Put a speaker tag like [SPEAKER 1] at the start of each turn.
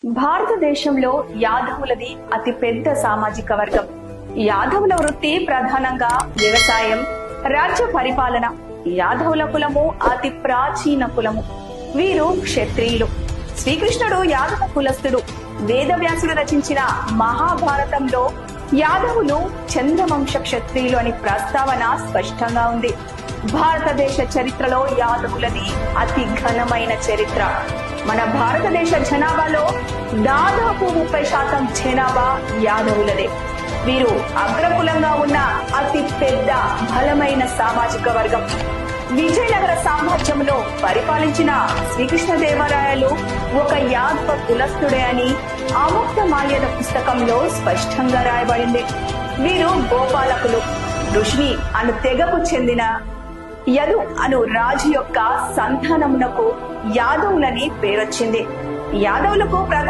[SPEAKER 1] భారతదేశంలో యాదవులది అతి పెద్ద సామాజిక వర్గం. యాదవుల వృత్తి ప్రధానంగా వ్యవసాయం, రాజ్య పరిపాలన. యాదవుల కులము అతి ప్రాచీన కులము. వీరు క్షత్రియులు. శ్రీకృష్ణుడు యాదవ కులస్థుడు. వేదవ్యాసుడు రచించిన మహాభారతంలో యాదవులు చంద్రవంశ క్షత్రియులు అని ప్రస్తావన స్పష్టంగా ఉంది. భారతదేశ చరిత్రలో యాదవులది అతి ఘనమైన చరిత్ర. మన భారతదేశ జనాభాలో దాదాపు 30% జనాభా యాదవులదే. వీరు అగ్రకులంగా ఉన్న అతి పెద్ద బలమైన సామాజిక వర్గం. విజయనగర సామ్రాజ్యంలో పరిపాలించిన శ్రీకృష్ణదేవరాయలు ఒక యాదవ కులస్థుడే అని ఆముక్తమాల్యద పుస్తకంలో స్పష్టంగా రాయబడింది. వీరు గోపాలకులు. ఋషి అను తెగకు చెందిన యదు అను రాజు యొక్క సంతానమునకు యాదవులని పేరొచ్చింది. యాదవులకు